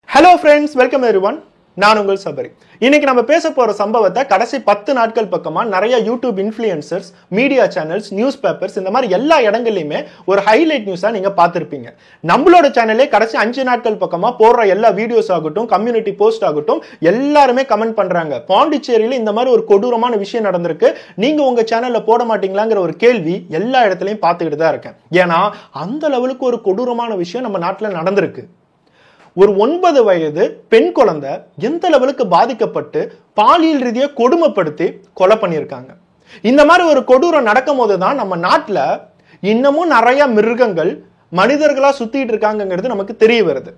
Hello friends, welcome everyone. நான் உங்கள் சபரி. இன்னைக்கு நம்ம பேச போற சம்பவத்தை கடைசி 10 நாட்கள் பக்கமா நிறைய YouTube influencers, media channels, news papers இந்த மாதிரி எல்லா இடங்கள்லயுமே ஒரு ஹைலைட் நியூஸா நீங்க பார்த்திருப்பீங்க. நம்மளோட சேனலே கடைசி 5 நாட்கள் பக்கமா போடுற எல்லா வீடியோஸ் ஆகட்டும், கம்யூனிட்டி போஸ்ட் ஆகட்டும் எல்லாருமே கமெண்ட் பண்றாங்க. பாண்டிச்சேரியில இந்த மாதிரி ஒரு கொடூரமான விஷயம் நடந்திருக்கு. நீங்க உங்க சேனல்ல போட மாட்டீங்களாங்கிற ஒரு கேள்வி எல்லா இடத்துலயும் பார்த்துக்கிட்டு தான் இருக்கேன். ஏன்னா அந்த லெவலுக்கு ஒரு கொடூரமான விஷயம் நம்ம நாட்டுல நடந்திருக்கு. ஒரு 9 வயது பெண் குழந்தை எந்த லெவலுக்கு பாதிக்கப்பட்டு பாலியல் ரீதியாக கொடுமைப்படுத்தி கொலை பண்ணியிருக்காங்க. இந்த மாதிரி ஒரு கொடூரம் நடக்கும் போதுதான் நம்ம நாட்டில் இன்னமும் நிறைய மிருகங்கள் மனிதர்களா சுத்திட்டு இருக்காங்கிறது நமக்கு தெரிய வருது.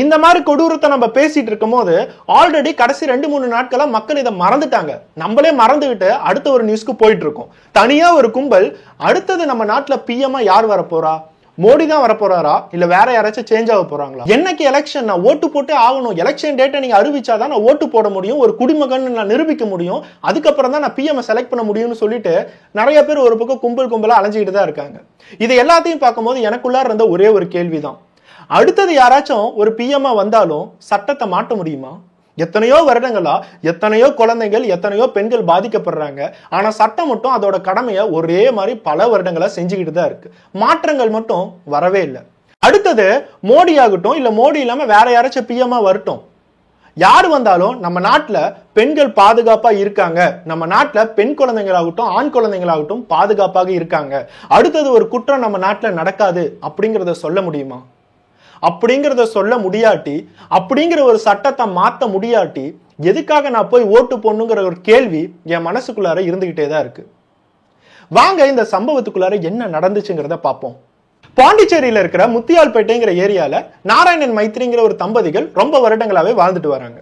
இந்த மாதிரி கொடூரத்தை நம்ம பேசிட்டு இருக்கும் போது ஆல்ரெடி கடைசி 2-3 நாட்களா மக்கள் இதை மறந்துட்டாங்க. நம்மளே மறந்துகிட்டு அடுத்த ஒரு நியூஸ்க்கு போயிட்டு இருக்கோம். தனியா ஒரு கும்பல் அடுத்தது நம்ம நாட்டில் பிஎம்ஆ யார் வரப்போறா, மோடி தான் வரப்போறாரா இல்ல வேற யாராச்சும் சேஞ்ச் ஆக போறாங்களா, என்னைக்கு எலெக்ஷன் நான் ஓட்டு போட்டே ஆகணும், எலெக்ஷன் டேட்டை நீங்க அறிவிச்சாதான் நான் ஓட்டு போட முடியும், ஒரு குடிமகன் நான் நிரூபிக்க முடியும், அதுக்கப்புறம் தான் நான் பிஎம் செலக்ட் பண்ண முடியும்னு சொல்லிட்டு நிறைய பேர் ஒரு பக்கம் கும்பலா அலைஞ்சிட்டு தான் இருக்காங்க. இது எல்லாத்தையும் பார்க்கும்போது எனக்குள்ளார இருந்த ஒரே ஒரு கேள்விதான், அடுத்தது யாராச்சும் ஒரு பிஎம்ஆ வந்தாலும் சட்டத்தை மாற்ற முடியுமா? எத்தனையோ வருடங்களா எத்தனையோ குழந்தைகள், எத்தனையோ பெண்கள் பாதிக்கப்படுறாங்க. ஆனா சட்டம் மட்டும் அதோட கடமையை ஒரே மாதிரி பல வருடங்களா செஞ்சுக்கிட்டு தான் இருக்கு. மாற்றங்கள் மட்டும் வரவே இல்லை. அடுத்தது மோடி ஆகட்டும் இல்ல மோடி இல்லாம வேற யாராச்சும் பிஎம்ஆ வரட்டும், யாரு வந்தாலும் நம்ம நாட்டுல பெண்கள் பாதுகாப்பா இருக்காங்க, நம்ம நாட்டுல பெண் குழந்தைங்களாகட்டும் ஆண் குழந்தைங்களாகட்டும் பாதுகாப்பாக இருக்காங்க, அடுத்தது ஒரு குற்றம் நம்ம நாட்டுல நடக்காது அப்படிங்கிறத சொல்ல முடியுமா? அப்படிங்கிறத சொல்ல முடியாட்டி, அப்படிங்கிற ஒரு சட்டத்தை மாத்த முடியாட்டி எதுக்காக நான் போய் ஓட்டு போடணுங்கிற ஒரு கேள்வி என் மனசுக்குள்ளார இருந்துகிட்டே தான் இருக்கு. வாங்க இந்த சம்பவத்துக்குள்ளார என்ன நடந்துச்சுங்கிறத பார்ப்போம். பாண்டிச்சேரியில இருக்கிற முத்தியால்பேட்டைங்கிற ஏரியால நாராயணன் மைத்ரிங்கிற ஒரு தம்பதிகள் ரொம்ப வருடங்களாவே வாழ்ந்துட்டு வராங்க.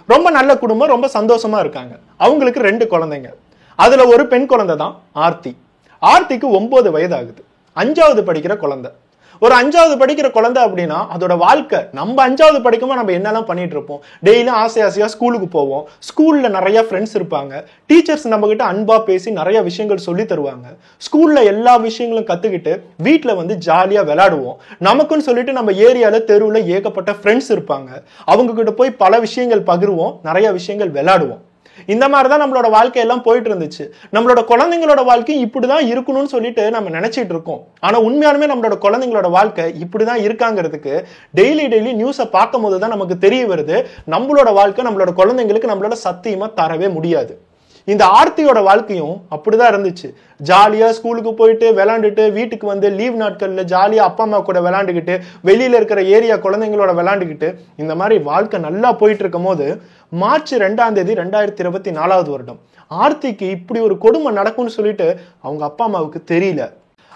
ரொம்ப நல்ல குடும்பம், ரொம்ப சந்தோஷமா இருக்காங்க. அவங்களுக்கு 2 குழந்தைங்க. அதுல ஒரு பெண் குழந்தை தான் ஆர்த்தி. ஆர்த்திக்கு 9 வயது ஆகுது. 5வது படிக்கிற குழந்தை. ஒரு 5வது படிக்கிற குழந்தை அப்படின்னா அதோட வாழ்க்கை, நம்ம 5வது படிக்கும்போது நம்ம என்னெல்லாம் பண்ணிட்டு இருப்போம், டெய்லியும் ஆசையா ஸ்கூலுக்கு போவோம், ஸ்கூல்ல நிறைய ஃப்ரெண்ட்ஸ் இருப்பாங்க, டீச்சர்ஸ் நம்ம கிட்ட அன்பா பேசி நிறைய விஷயங்கள் சொல்லி தருவாங்க, ஸ்கூல்ல எல்லா விஷயங்களும் கத்துக்கிட்டு வீட்டுல வந்து ஜாலியா விளையாடுவோம். நமக்குன்னு சொல்லிட்டு நம்ம ஏரியால தெருவுல ஏகப்பட்ட ஃப்ரெண்ட்ஸ் இருப்பாங்க, அவங்க கிட்ட போய் பல விஷயங்கள் பகிர்வோம், நிறைய விஷயங்கள் விளையாடுவோம். இந்த மாதிரிதான் நம்மளோட வாழ்க்கை எல்லாம் போயிட்டு இருந்துச்சு. நம்மளோட குழந்தைங்களோட வாழ்க்கை இப்படிதான் இருக்கணும்னு சொல்லிட்டு நம்ம நினைச்சிட்டு இருக்கோம். ஆனா உண்மையாலுமே நம்மளோட குழந்தைங்களோட வாழ்க்கை இப்படிதான் இருக்காங்கிறதுக்கு டெய்லி நியூஸை பார்க்கும் போதுதான் நமக்கு தெரிய வருது, நம்மளோட வாழ்க்கை நம்மளோட குழந்தைங்களுக்கு நம்மளோட சத்தியமா தரவே முடியாது. இந்த ஆர்த்தியோட வாழ்க்கையும் அப்படிதான் இருந்துச்சு. ஜாலியா ஸ்கூலுக்கு போயிட்டு விளையாண்டுட்டு வீட்டுக்கு வந்து லீவ் நாட்கள்ல ஜாலியா அப்பா அம்மா கூட விளையாண்டுக்கிட்டு வெளியில இருக்கிற ஏரியா குழந்தைங்களோட விளையாண்டுக்கிட்டு இந்த மாதிரி வாழ்க்கை நல்லா போயிட்டு இருக்கும் போது மார்ச் 2ஆம் தேதி 2024 வருடம் ஆர்த்திக்கு இப்படி ஒரு கொடுமை நடக்கும்னு சொல்லிட்டு அவங்க அப்பா அம்மாவுக்கு தெரியல.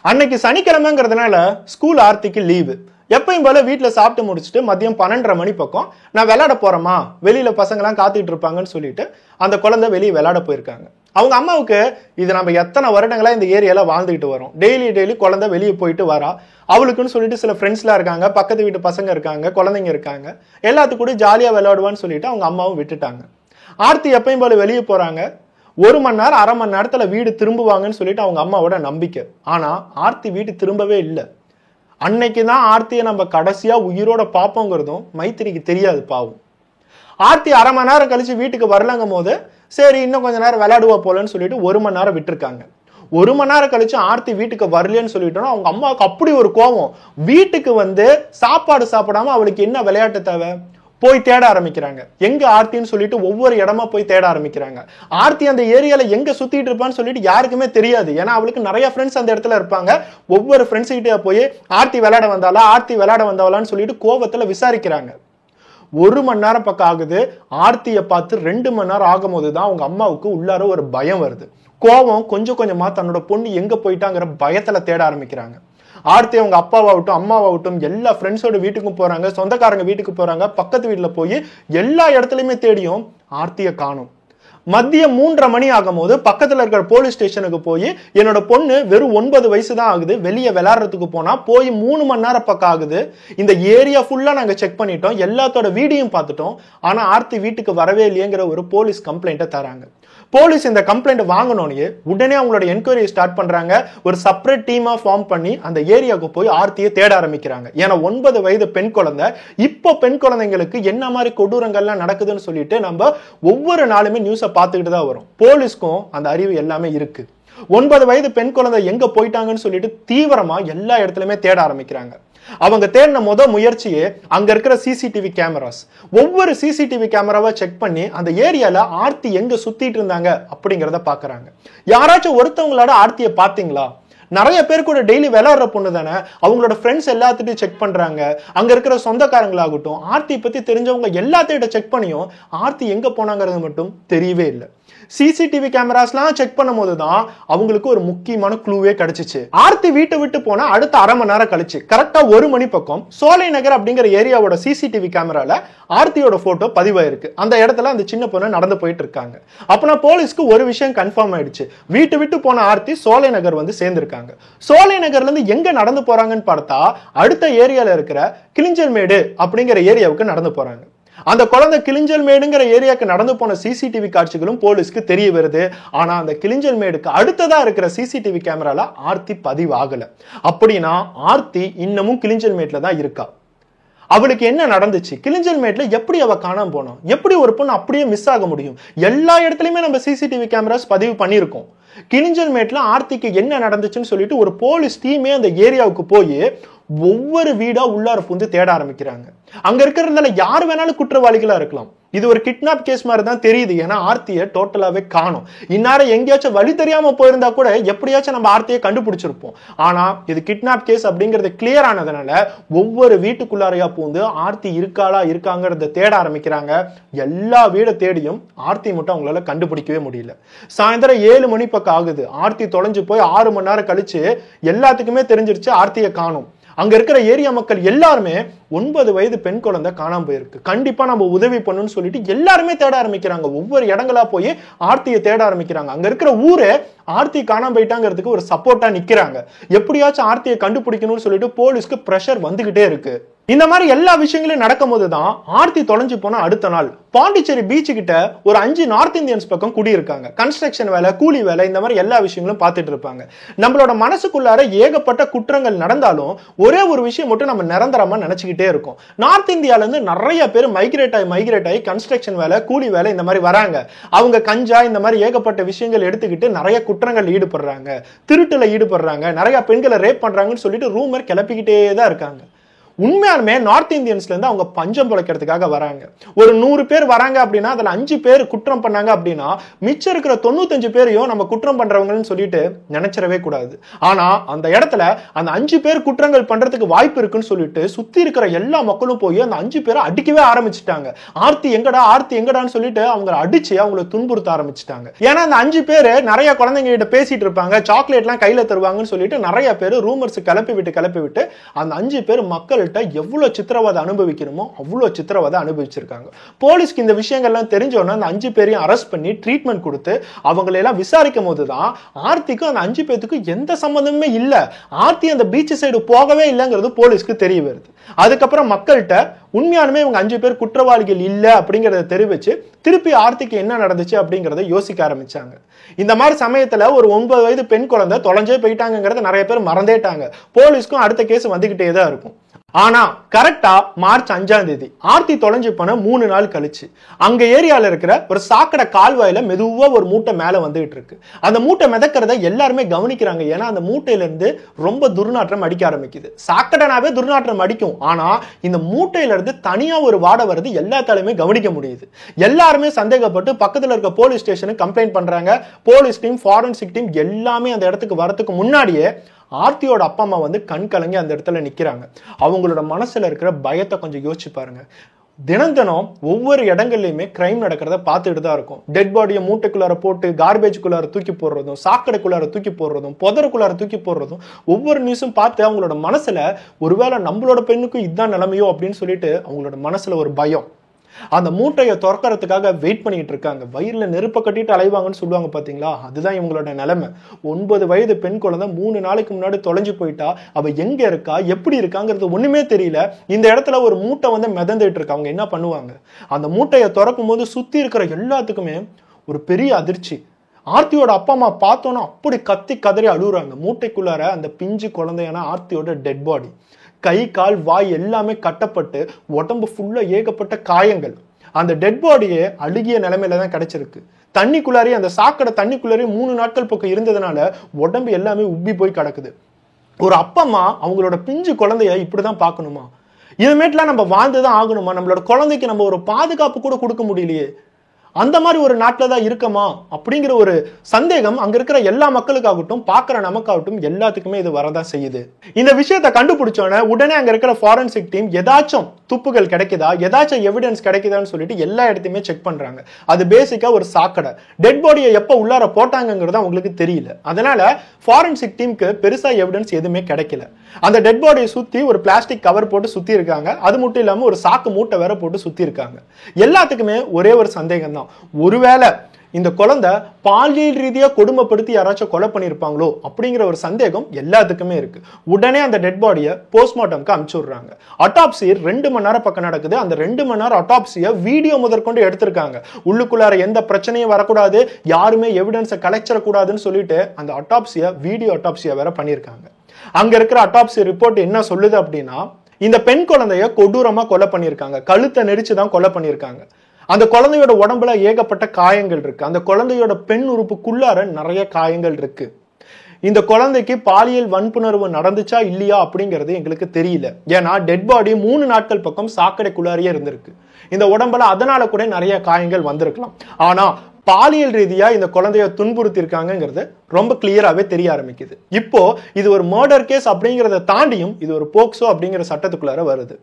அன்னைக்கு சனிக்கிழமைங்கிறதுனால ஸ்கூல் ஆர்த்திக்கு லீவு. எப்பயும் போல வீட்டுல சாப்பிட்டு முடிச்சுட்டு மதியம் 12:30 மணி பக்கம் நான் விளையாட போறேமா, வெளியில பசங்க எல்லாம் காத்துட்டு இருப்பாங்கன்னு சொல்லிட்டு அந்த குழந்தை வெளியே விளையாட போயிருக்காங்க. அவங்க அம்மாவுக்கு இது நம்ம எத்தனை வருடங்களா இந்த ஏரியால வாழ்ந்துகிட்டு வரோம், டெய்லி குழந்தை வெளியே போயிட்டு வரா, அவளுக்குன்னு சொல்லிட்டு சில ஃப்ரெண்ட்ஸ்லாம் இருக்காங்க, பக்கத்து வீட்டு பசங்க இருக்காங்க, குழந்தைங்க இருக்காங்க, எல்லாத்துக்கும் கூட ஜாலியா விளையாடுவான்னு சொல்லிட்டு அவங்க அம்மாவும் விட்டுட்டாங்க. ஆர்த்தி எப்பயும் போல வெளியே போறாங்க. 1 மணி நேரம் 1/2 மணி நேரத்துல வீடு திரும்புவாங்கன்னு சொல்லிட்டு அவங்க அம்மாவோட நம்பிக்கை. ஆனா ஆர்த்தி வீடு திரும்பவே இல்லை. அன்னைக்குதான் ஆர்த்தியை நம்ம கடைசியா உயிரோட பார்ப்போங்கிறதும் மைத்திரிக்கு தெரியாது பாவம். ஆர்த்தி 1/2 மணி நேரம் கழிச்சு வீட்டுக்கு வரலங்கும் போது சரி இன்னும் கொஞ்ச நேரம் விளையாடுவா போலன்னு சொல்லிட்டு 1 மணி நேரம் விட்டுருக்காங்க. 1 மணி நேரம் கழிச்சு ஆர்த்தி வீட்டுக்கு வரலன்னு சொல்லிட்டோம்னா அவங்க அம்மாவுக்கு அப்படி ஒரு கோபம். வீட்டுக்கு வந்து சாப்பாடு சாப்பிடாம அவளுக்கு என்ன விளையாட்டு தேவை, போய் தேட ஆரம்பிக்கிறாங்க. எங்க ஆர்த்தின்னு சொல்லிட்டு ஒவ்வொரு இடமா போய் தேட ஆரம்பிக்கிறாங்க. ஆர்த்தி அந்த ஏரியால எங்க சுத்திட்டு இருப்பான்னு சொல்லிட்டு யாருக்குமே தெரியாது. ஏன்னா அவளுக்கு நிறைய ஃப்ரெண்ட்ஸ் அந்த இடத்துல இருப்பாங்க. ஒவ்வொரு ஃப்ரெண்ட்ஸ் கிட்டே போய் ஆர்த்தி விளையாட வந்தாளா, ஆர்த்தி விளையாட வந்தாளான்னு சொல்லிட்டு கோவத்துல விசாரிக்கிறாங்க. 1 மணி நேரம் பக்கம் ஆகுது. ஆர்த்தியை பார்த்து 2 மணி நேரம் ஆகும் போதுதான் அவங்க அம்மாவுக்கு உள்ளார ஒரு பயம் வருது. கோவம் கொஞ்சம் கொஞ்சமா தன்னோட பொண்ணு எங்க போயிட்டாங்கிற பயத்துல தேட ஆரம்பிக்கிறாங்க. ஆர்த்தி அவங்க அப்பாவாகட்டும் அம்மாவாகட்டும் எல்லா ஃப்ரெண்ட்ஸோட வீட்டுக்கும் போறாங்க, சொந்தக்காரங்க வீட்டுக்கு போறாங்க, பக்கத்து வீட்டுல போய் எல்லா இடத்துலயுமே தேடியும் ஆர்த்தியை காணும். மதியம் 3:30 மணி ஆகும் போது பக்கத்துல இருக்கிற போலீஸ் ஸ்டேஷனுக்கு போய் என்னோட பொண்ணு வெறும் 9 வயசு தான் ஆகுது, வெளியே விளையாடுறதுக்கு போனா போய் 3 மணி நேரம் பக்கம் ஆகுது, இந்த ஏரியா ஃபுல்லா நாங்க செக் பண்ணிட்டோம், எல்லாத்தோட வீடியும் பார்த்துட்டோம், ஆனா ஆர்த்தி வீட்டுக்கு வரவே இல்லையேங்கிற ஒரு போலீஸ் கம்ப்ளைண்ட்டை தராங்க. போலீஸ் இந்த கம்ப்ளைண்ட் வாங்கணும்னே உடனே அவங்களோட என்கொயரி ஸ்டார்ட் பண்றாங்க. ஒரு செப்பரேட் டீமா ஃபார்ம் பண்ணி அந்த ஏரியாவுக்கு போய் ஆர்த்தியை தேட ஆரம்பிக்கிறாங்க. ஏன்னா 9 வயது பெண் குழந்தை. இப்போ பெண் குழந்தைங்களுக்கு என்ன மாதிரி கொடூரங்கள்லாம் நடக்குதுன்னு சொல்லிட்டு நம்ம ஒவ்வொரு நாளுமே நியூஸை பார்த்துக்கிட்டு தான் வரும். போலீஸ்க்கும் அந்த அறிவு எல்லாமே இருக்கு. 9 வயது பெண் குழந்தை எங்க போயிட்டாங்கன்னு சொல்லிட்டு தீவிரமா எல்லா இடத்துலயுமே தேட ஆரம்பிக்கிறாங்க. அவங்க தேடின முயற்சியே அங்க இருக்கிற சிசிடிவி கேமராஸ். ஒவ்வொரு சிசிடிவி கேமராவை செக் பண்ணி அந்த ஏரியால ஆர்த்தி எங்க சுத்திட்டு இருந்தாங்க அப்படிங்கறத பாக்குறாங்க. யாராச்சும் ஒருத்தவங்களோட ஆர்த்தியை பாத்தீங்களா? நிறைய பேர் கூட டெய்லி விளையாடுற பொண்ணு தானே, அவங்களோட ஃப்ரெண்ட்ஸ் எல்லாத்தையும் செக் பண்றாங்க. அங்க இருக்கிற சொந்தக்காரங்களாகட்டும், ஆர்த்தி பத்தி தெரிஞ்சவங்க எல்லாத்தையும் செக் பண்ணியும் ஆர்த்தி எங்க போனாங்கிறது மட்டும் தெரியவே இல்லை. சிசிடிவி கேமராஸ்லாம் செக் பண்ணும் போதுதான் அவங்களுக்கு ஒரு முக்கியமான க்ளூவே கிடைச்சிச்சு. ஆர்த்தி வீட்டை விட்டு போனா அடுத்த அரை மணி நேரம் கழிச்சு கரெக்டா 1 மணி பக்கம் சோலை நகர் அப்படிங்கிற ஏரியாவோட சிசிடிவி கேமரால ஆர்த்தியோட போட்டோ பதிவாயிருக்கு. அந்த இடத்துல அந்த சின்ன பொண்ணு நடந்து போயிட்டு இருக்காங்க. அப்பனா போலீஸ்க்கு ஒரு விஷயம் கன்ஃபார்ம் ஆயிடுச்சு. வீட்டு விட்டு போன ஆர்த்தி சோலை நகர் வந்து சேர்ந்திருக்காங்க. சோலை நகர்ல இருந்து எங்க நடந்து போறாங்கன்னு பார்த்தா அடுத்த ஏரியால இருக்கிற கிளிஞ்சல்மேடு அப்படிங்கிற ஏரியாவுக்கு நடந்து போறாங்க. அந்த குழந்தை கிளிஞ்சல்மேடுங்கிற ஏரியாவுக்கு நடந்து போன சிசிடிவி காட்சிகளும் போலீஸ்க்கு தெரிய வருது. ஆனா அந்த கிளிஞ்சல்மேடுக்கு அடுத்ததா இருக்கிற சிசிடிவி கேமரால ஆர்த்தி பதிவாகல. அப்படின்னா ஆர்த்தி இன்னமும் கிளிஞ்சல்மேட்ல தான் இருக்கா. அவளுக்கு என்ன நடந்துச்சு? கிளிஞ்சல்மேட்ல எப்படி அவ காணாம போனோம்? எப்படி ஒரு பொண்ணு அப்படியே மிஸ் ஆக முடியும்? எல்லா இடத்துலயுமே நம்ம சிசிடிவி கேமராஸ் பதிவு பண்ணியிருக்கோம். கிளிஞ்சல்மேட்ல ஆர்த்திக்கு என்ன நடந்துச்சுன்னு சொல்லிட்டு ஒரு போலீஸ் டீமே அந்த ஏரியாவுக்கு போய் ஒவ்வொரு வீடா உள்ளார புந்து தேட ஆரம்பிக்கிறாங்க. அங்க இருக்கிறதுல யார் வேணாலும் குற்றவாளிகளா இருக்கலாம். இது ஒரு கிட்னாப் கேஸ் மாதிரி தான் தெரியுது. ஏன்னா ஆர்த்தியை டோட்டலாவே காணும். இந்நேரம் எங்கேயாச்சும் வழி தெரியாம போயிருந்தா கூட எப்படியாச்சும் நம்ம ஆர்த்தியை கண்டுபிடிச்சிருப்போம். ஆனா இது கிட்னாப் கேஸ் அப்படிங்கிறது கிளியர் ஆனதுனால ஒவ்வொரு வீட்டுக்குள்ளாரையா பூந்து ஆர்த்தி இருக்காங்கிறத தேட ஆரம்பிக்கிறாங்க. எல்லா வீட தேடியும் ஆர்த்தி மட்டும் அவங்களால கண்டுபிடிக்கவே முடியல. சாயந்தரம் 7 மணி பக்கம் ஆகுது. ஆர்த்தி தொலைஞ்சு போய் 6 மணி நேரம் கழிச்சு எல்லாத்துக்குமே தெரிஞ்சிருச்சு ஆர்த்தியை காணும். அங்க இருக்கிற ஏரியா மக்கள் எல்லாருமே 9 வயது பெண் குழந்தை காணாம போயிருக்கு, கண்டிப்பா நம்ம உதவி பண்ணணும்னு சொல்லிட்டு எல்லாருமே தேட ஆரம்பிக்கிறாங்க. ஒவ்வொரு இடங்களா போய் ஆர்த்தியை தேட ஆரம்பிக்கிறாங்க. அங்க இருக்கிற ஊரே ஆர்த்தி காணாம போயிட்டாங்கிறதுக்கு ஒரு சப்போர்ட்டா நிக்கிறாங்க. எப்படியாச்சும் ஆர்த்தியை கண்டுபிடிக்கணும்னு சொல்லிட்டு போலீஸ்க்கு பிரஷர் வந்துகிட்டே இருக்கு. இந்த மாதிரி எல்லா விஷயங்களும் நடக்கும் போதுதான் ஆர்த்தி தொலைஞ்சு போன அடுத்த நாள் பாண்டிச்சேரி பீச்சு கிட்ட ஒரு 5 நார்த் இந்தியன்ஸ் பக்கம் குடியிருக்காங்க. கன்ஸ்ட்ரக்ஷன் வேலை, கூலி வேலை, இந்த மாதிரி எல்லா விஷயங்களும் பார்த்துட்டு இருப்பாங்க. நம்மளோட மனசுக்குள்ளார ஏகப்பட்ட குற்றங்கள் நடந்தாலும் ஒரே ஒரு விஷயம் மட்டும் நம்ம நிரந்தரமா நினைச்சுக்கிட்டே இருக்கோம். நார்த் இந்தியால இருந்து நிறைய பேர் மைக்ரேட் ஆகி கன்ஸ்ட்ரக்ஷன் வேலை, கூலி வேலை இந்த மாதிரி வராங்க. அவங்க கஞ்சா இந்த மாதிரி ஏகப்பட்ட விஷயங்கள் எடுத்துக்கிட்டு நிறைய குற்றங்கள் ஈடுபடுறாங்க, திருட்டுல ஈடுபடுறாங்க, நிறைய பெண்களை ரேப் பண்றாங்கன்னு சொல்லிட்டு ரூமர் கிளப்பிக்கிட்டே தான் இருக்காங்க. உண்மையாலுமே நார்த் இந்தியன்ஸ்ல இருந்து அவங்க பஞ்சம் பிழைக்கிறதுக்காக வராங்க. ஒரு 100 பேர் வராங்க அப்படின்னா அதுல 5 பேர் குற்றம் பண்ணாங்க அப்படின்னா மிச்சம் இருக்கிற 95 பேரையும் நம்ம குற்றம் பண்றவங்கன்னு சொல்லிட்டு நினைச்சிடவே கூடாது. ஆனா அந்த இடத்துல அந்த 5 பேர் குற்றங்கள் பண்றதுக்கு வாய்ப்பு இருக்குன்னு சொல்லிட்டு சுத்தி இருக்கிற எல்லா மக்களும் போய் அந்த 5 பேரை அடிக்கவே ஆரம்பிச்சுட்டாங்க. ஆர்த்தி எங்கடான்னு சொல்லிட்டு அவங்க அடிச்சு அவங்களை துன்புறுத்த ஆரம்பிச்சுட்டாங்க. ஏன்னா அந்த 5 பேர் நிறைய குழந்தைங்க கிட்ட பேசிட்டு இருப்பாங்க, சாக்லேட் எல்லாம் கையில தருவாங்கன்னு சொல்லிட்டு நிறைய பேர் ரூமர்ஸ் கிளப்பி விட்டு அந்த 5 பேர் மக்கள் எவ்வளவு சித்திரவதை அனுபவிக்கணுமோ அவ்வளவு சித்திரவதை அனுபவிச்சிருக்காங்க. போலீஸ்க்கு இந்த விஷயங்கள்லாம் தெரிஞ்சோன்னா அந்த 5 பேரையும் அரெஸ்ட் பண்ணி ட்ரீட்மெண்ட் கொடுத்து அவங்களை எல்லாம் விசாரிக்கும் போதுதான் ஆர்த்திக்கும் அந்த 5 பேத்துக்கும் எந்த சம்பந்தமே இல்ல, ஆர்த்தி அந்த பீச் சைடு போகவே இல்லைங்கிறது போலீஸ்க்கு தெரிய வருது. அதுக்கப்புறம் மக்கள்கிட்ட உண்மையானுமே இவங்க 5 பேர் குற்றவாளிகள் இல்ல அப்படிங்கறத தெரிவிச்சு திருப்பி ஆர்த்திக்கு என்ன நடந்துச்சு அப்படிங்கறத யோசிக்க ஆரம்பிச்சாங்க. இந்த மாதிரி சமயத்துல ஒரு 9 வயது பெண் குழந்தை தொலைஞ்சே போயிட்டாங்கிறத நிறைய பேர் மறந்தேட்டாங்க. போலீஸ்க்கும் அடுத்த கேஸ் வந்துகிட்டே தான் இருக்கும். ஆனா கரெக்டா மார்ச் 5ஆம் தேதி ஆர்த்தி தொலைஞ்சு போன 3 நாள் கழிச்சு அங்க ஏரியால இருக்கிற ஒரு சாக்கடை கால்வாயில மெதுவா ஒரு மூட்டை மேல வந்துகிட்டு இருக்கு. அந்த மூட்டை மிதக்கிறத எல்லாருமே கவனிக்கிறாங்க. ஏன்னா அந்த மூட்டையில இருந்து ரொம்ப துர்நாற்றம் அடிக்க ஆரம்பிக்குது. சாக்கடைனாவே துர்நாற்றம் அடிக்கும், ஆனா இந்த மூட்டையில இருந்து தனியா ஒரு வாடை வருது எல்லாத்தாலுமே கவனிக்க முடியுது. எல்லாருமே சந்தேகப்பட்டு பக்கத்துல இருக்க போலீஸ் ஸ்டேஷனுக்கு கம்ப்ளைண்ட் பண்றாங்க. போலீஸ் டீம், ஃபாரன்சிக் டீம் எல்லாமே அந்த இடத்துக்கு வரதுக்கு முன்னாடியே ஆர்த்தியோட அப்பா அம்மா வந்து கண் கலங்கி அந்த இடத்துல நிக்கிறாங்க. அவங்களோட மனசுல இருக்கிற பயத்தை கொஞ்சம் யோசிச்சு பாருங்க. தினம் ஒவ்வொரு இடங்கள்லயுமே கிரைம் நடக்கிறத பார்த்துட்டு தான் இருக்கும். டெட் பாடியை மூட்டைக்குள்ளார போட்டு கார்பேஜுக்குள்ளார தூக்கி போடுறதும், சாக்கடைக்குள்ளார தூக்கி போடுறதும், புதருக்குள்ளார தூக்கி போடுறதும் ஒவ்வொரு நியூஸும் பார்த்து அவங்களோட மனசுல ஒருவேளை நம்மளோட பெண்ணுக்கும் இதுதான் நிலைமையோ அப்படின்னு சொல்லிட்டு அவங்களோட மனசுல ஒரு பயம். அந்த மூட்டையை திறக்கிறதுக்காக வெயிட் பண்ணிட்டு இருக்காங்க. வயிறுல நெருப்ப கட்டிட்டு அலைவாங்கன்னு சொல்லுவாங்க பாத்தீங்களா, அதுதான் இவங்களோட நிலைமை. 9 வயது பெண் குழந்தை 3 நாளைக்கு முன்னாடி தொலைஞ்சு போயிட்டா. அவ எங்க இருக்கா, எப்படி இருக்காங்கிறது ஒண்ணுமே தெரியல. இந்த இடத்துல ஒரு மூட்டை வந்து மிதந்துட்டு இருக்கு. அவங்க என்ன பண்ணுவாங்க? அந்த மூட்டையை திறக்கும் போது சுத்தி இருக்கிற எல்லாத்துக்குமே ஒரு பெரிய அதிர்ச்சி. ஆர்த்தியோட அப்பா அம்மா பார்த்தோன்னா அப்படி கத்தி கதறி அழுகுறாங்க. மூட்டைக்குள்ளார அந்த பிஞ்சு குழந்தையான ஆர்த்தியோட டெட் பாடி, கை கால் வாய் எல்லாமே கட்டப்பட்டு உடம்பு ஃபுல்லா ஏகப்பட்ட காயங்கள். அந்த டெட் பாடியே அழுகிய நிலைமையில தான் கிடைச்சிருக்கு. தண்ணிக்குள்ளாரே, அந்த சாக்கடை தண்ணிக்குள்ளாரே 3 நாட்கள் பக்கம் இருந்ததுனால உடம்பு எல்லாமே உப்பி போய் கிடக்குது. ஒரு அப்பா அம்மா அவங்களோட பிஞ்சு குழந்தைய இப்படிதான் பார்க்கணுமா? இதுமேட்டெல்லாம் நம்ம வாழ்ந்துதான் ஆகணுமா? நம்மளோட குழந்தைக்கு நம்ம ஒரு பாதுகாப்பு கூட கொடுக்க முடியலையே. அந்த மாதிரி ஒரு நாட்டில் தான் இருக்கமா அப்படிங்கிற ஒரு சந்தேகம் அங்க இருக்கிற எல்லா மக்களுக்காகட்டும், பார்க்குற நமக்காகட்டும் எல்லாத்துக்குமே இது வரதான் செய்யுது. இந்த விஷயத்தை கண்டுபிடிச்சோன்னே உடனே அங்க இருக்கிற ஃபாரன்சிக் டீம் ஏதாச்சும் துப்புகள் கிடைக்குதா, ஏதாச்சும் எவிடன்ஸ் கிடைக்குதான்னு சொல்லிட்டு எல்லா இடத்தையுமே செக் பண்றாங்க. அது பேசிக்கா ஒரு சாக்கடை. டெட் பாடியை எப்போ உள்ளார போட்டாங்கிறது அவங்களுக்கு தெரியல. அதனால ஃபாரன்சிக் டீமுக்கு பெருசா எவிடன்ஸ் எதுவுமே கிடைக்கல. அந்த டெட் பாடியை சுத்தி ஒரு பிளாஸ்டிக் கவர் போட்டு சுத்தி இருக்காங்க. அது மட்டும் இல்லாம ஒரு சாக்கு மூட்டை வேற போட்டு சுத்தி இருக்காங்க. எல்லாத்துக்குமே ஒரே ஒரு சந்தேகம் தான், ஒருவேளை இந்த குழந்தை பாலியல் ரீதியா கொடுமைப்படுத்தி யாராச்சும் கொலை பண்ணிருப்பாங்களோ அப்படிங்கிற ஒரு சந்தேகம் எல்லாத்துக்குமே இருக்கு. உடனே அந்த டெட் பாடியை போஸ்ட்மார்ட்டம்க்கு அனுப்பிச்சு விடுறாங்க. அட்டாப்சி 2 மணி நேரம் பக்கம் நடக்குது. அந்த 2 மணி நேரம் அட்டாப்சியை வீடியோ முதற்கொண்டு எடுத்திருக்காங்க. உள்ளுக்குள்ளார எந்த பிரச்சனையும் வரக்கூடாது, யாருமே எவிடன்ஸை கலைச்சிடக்கூடாதுன்னு சொல்லிட்டு அந்த அட்டாப்சியை வீடியோ அட்டாப்சியை வேற பண்ணியிருக்காங்க. அங்க இருக்கிற அட்டாப்சி ரிப்போர்ட் என்ன சொல்லுது அப்படின்னா, இந்த பெண் குழந்தைய கொடூரமா கொலை பண்ணியிருக்காங்க. கழுத்தை நெரிச்சுதான் கொலை பண்ணியிருக்காங்க. அந்த குழந்தையோட உடம்புல ஏகப்பட்ட காயங்கள் இருக்கு. அந்த குழந்தையோட பெண் உறுப்புக்குள்ளார நிறைய காயங்கள் இருக்கு. இந்த குழந்தைக்கு பாலியல் வன்புணர்வு நடந்துச்சா இல்லையா அப்படிங்கிறது எங்களுக்கு தெரியல. ஏன்னா டெட் பாடி 3 நாட்கள் பக்கம் சாக்கடைக்குள்ளாரியே இருந்திருக்கு. இந்த உடம்புல அதனால கூட நிறைய காயங்கள் வந்திருக்கலாம். ஆனா பாலியல் ரீதியா இந்த குழந்தைய துன்புறுத்தி இருக்காங்கிறது ரொம்ப கிளியராகவே தெரிய ஆரம்பிக்குது. இப்போ இது ஒரு மர்டர் கேஸ் அப்படிங்கிறத தாண்டியும் இது ஒரு போக்சோ அப்படிங்கிற சட்டத்துக்குள்ளார வருது.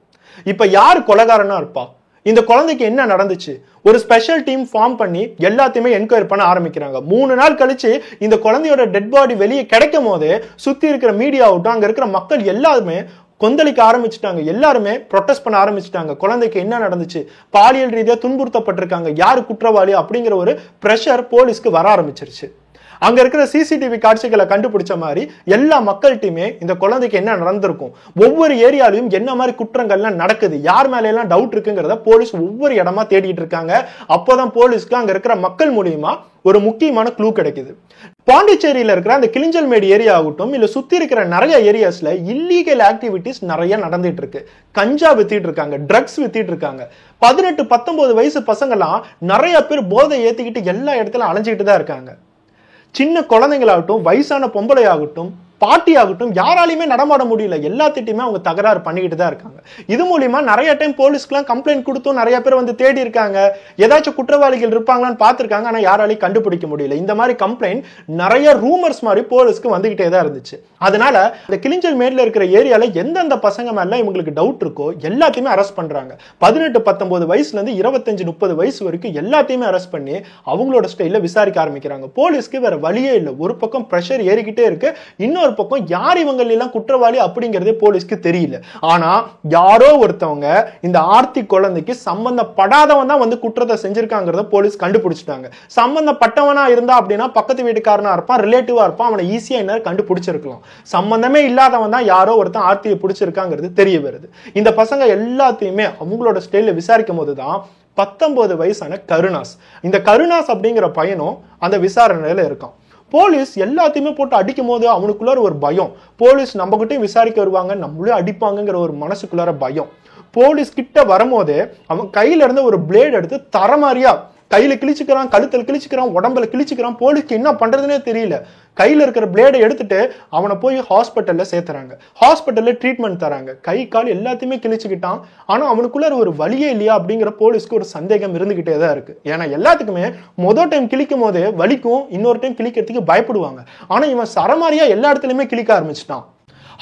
இப்ப யாரு கொலைகாரனா இருப்பா? இந்த குழந்தைக்கு என்ன நடந்துச்சு? ஒரு ஸ்பெஷல் டீம் ஃபார்ம் பண்ணி எல்லாத்தையுமே என்கொயரி பண்ண ஆரம்பிக்கிறாங்க. 3 நாள் கழிச்சு இந்த குழந்தையோட டெட் பாடி வெளியே கிடைக்கும் போதே சுத்தி இருக்கிற மீடியாவுட்டும் அங்க இருக்கிற மக்கள் எல்லாருமே கொந்தளிக்க ஆரம்பிச்சுட்டாங்க. எல்லாருமே ப்ரொட்டஸ்ட் பண்ண ஆரம்பிச்சுட்டாங்க. குழந்தைக்கு என்ன நடந்துச்சு, பாலியல் ரீதியா துன்புறுத்தப்பட்டிருக்காங்க, யாரு குற்றவாளி அப்படிங்கிற ஒரு பிரஷர் போலீஸ்க்கு வர ஆரம்பிச்சிருச்சு. அங்க இருக்கிற சிசிடிவி காட்சிகளை கண்டுபிடிச்ச மாதிரி எல்லா மக்கள்கிட்டயுமே இந்த குழந்தைக்கு என்ன நடந்திருக்கும், ஒவ்வொரு ஏரியாலையும் என்ன மாதிரி குற்றங்கள்லாம் நடக்குது, யார் மேல எல்லாம் டவுட் இருக்குங்கிறத போலீஸ் ஒவ்வொரு இடமா தேடிட்டு இருக்காங்க. அப்போதான் போலீஸ்க்கு அங்க இருக்கிற மக்கள் மூலியமா ஒரு முக்கியமான க்ளூ கிடைக்குது. பாண்டிச்சேரியில இருக்கிற அந்த கிளிஞ்சல்மேடு ஏரியா ஆகட்டும், இல்ல சுத்தி இருக்கிற நிறைய ஏரியாஸ்ல இல்லீகல் ஆக்டிவிட்டிஸ் நிறைய நடந்துட்டு இருக்கு. கஞ்சா வித்திட்டு இருக்காங்க, ட்ரக்ஸ் வித்திட்டு இருக்காங்க. 18-19 வயசு பசங்கலாம் நிறைய பேர் போதை ஏத்திக்கிட்டு எல்லா இடத்துல அலைஞ்சிக்கிட்டு தான் இருக்காங்க. சின்ன குழந்தைங்களாகட்டும், வயசான பொம்பளை ஆகட்டும், பாட்டி ஆகட்டும், யாராலையுமே நடமாட முடியல. எல்லாத்திட்டையுமே அவங்க தகராறு பண்ணிக்கிட்டு தான் இருக்காங்க. இது மூலியமா நிறைய டைம் போலீஸ்க்குலாம் கம்ப்ளைண்ட் கொடுத்தும் நிறைய பேர் வந்து தேடி இருக்காங்க. ஏதாச்சும் குற்றவாளிகள் இருப்பாங்களான்னு பார்த்திருக்காங்க. ஆனா யாராலையும் கண்டுபிடிக்க முடியல. இந்த மாதிரி கம்ப்ளைண்ட் நிறைய ரூமர்ஸ் மாதிரி போலீஸ்க்கு வந்துகிட்டே தான் இருந்துச்சு. அதனால இந்த கிளிஞ்சல்மேட்ல இருக்கிற ஏரியால எந்தெந்த பசங்க மேல இவங்களுக்கு டவுட் இருக்கோ எல்லாத்தையுமே அரெஸ்ட் பண்றாங்க. 18-19 வயசுல இருந்து 25-30 வயசு வரைக்கும் எல்லாத்தையுமே அரெஸ்ட் பண்ணி அவங்களோட ஸ்டைல விசாரிக்க ஆரம்பிக்கிறாங்க. போலீஸ்க்கு வேற வழியே இல்லை. ஒரு பக்கம் பிரஷர் ஏறிக்கிட்டே இருக்கு, இன்னொரு பக்கம் யார் இவங்க எல்லாம் குற்றவாளி அப்படிங்கறதே போலீஸ்க்கு தெரியல. ஆனா யாரோ ஒருத்தவங்க இந்த ஆர்த்தி குழந்தைக்கு சம்பந்தப்படாதவன் தான் வந்து குற்றத்தை செஞ்சிருக்காங்கிறத போலீஸ் கண்டுபிடிச்சிட்டாங்க. சம்பந்தப்பட்டவனா இருந்தா அப்படின்னா பக்கத்து வீட்டுக்காரனா இருப்பான், ரிலேட்டிவா இருப்பான், அவனை ஈஸியா என்ன கண்டுபிடிச்சிருக்கலாம். சம்பந்தமே இல்லாதவன் தான் யாரோ ஒருத்தன் ஆர்த்தியை பிடிச்சிருக்காங்கிறது தெரிய வருது. இந்த பசங்க எல்லாத்தையுமே அவங்களோட ஸ்டைல விசாரிக்கும் போதுதான் 19 வயசான கருணாஸ், இந்த கருணாஸ் அப்படிங்கிற பையனும் அந்த விசாரணையில இருக்கான். போலீஸ் எல்லாத்தையுமே போட்டு அடிக்கும் போது அவனுக்குள்ளார ஒரு பயம். போலீஸ் நம்ம கிட்டையும் விசாரிக்க வருவாங்க, நம்மளே அடிப்பாங்கிற ஒரு மனசுக்குள்ளார பயம். போலீஸ் கிட்ட வரும்போதே அவன் கையில இருந்து ஒரு பிளேட் எடுத்து தரமாரியா கையில கிழிச்சுக்கிறான், கழுத்தில் கிழிச்சுக்கிறான், உடம்புல கிழிச்சுக்கிறான். போலீஸ்க்கு என்ன பண்றதுன்னே தெரியல. கையில இருக்கிற பிளேடை எடுத்துட்டு அவனை போய் ஹாஸ்பிட்டல்ல சேர்த்துறாங்க. ஹாஸ்பிட்டல்ல ட்ரீட்மெண்ட் தராங்க. கை கால் எல்லாத்தையுமே கிழிச்சுக்கிட்டான். ஆனா அவனுக்குள்ள ஒரு வலியே இல்லையா அப்படிங்கிற போலீஸ்க்கு ஒரு சந்தேகம் இருந்துகிட்டே தான் இருக்கு. ஏன்னா எல்லாத்துக்குமே முதல் டைம் கிழிக்கும் போதே வலிக்கும், இன்னொரு டைம் கிழிக்கிறதுக்கு பயப்படுவாங்க. ஆனா இவன் சரமாரியா எல்லா இடத்துலயுமே கிழிக்க ஆரம்பிச்சிட்டான்.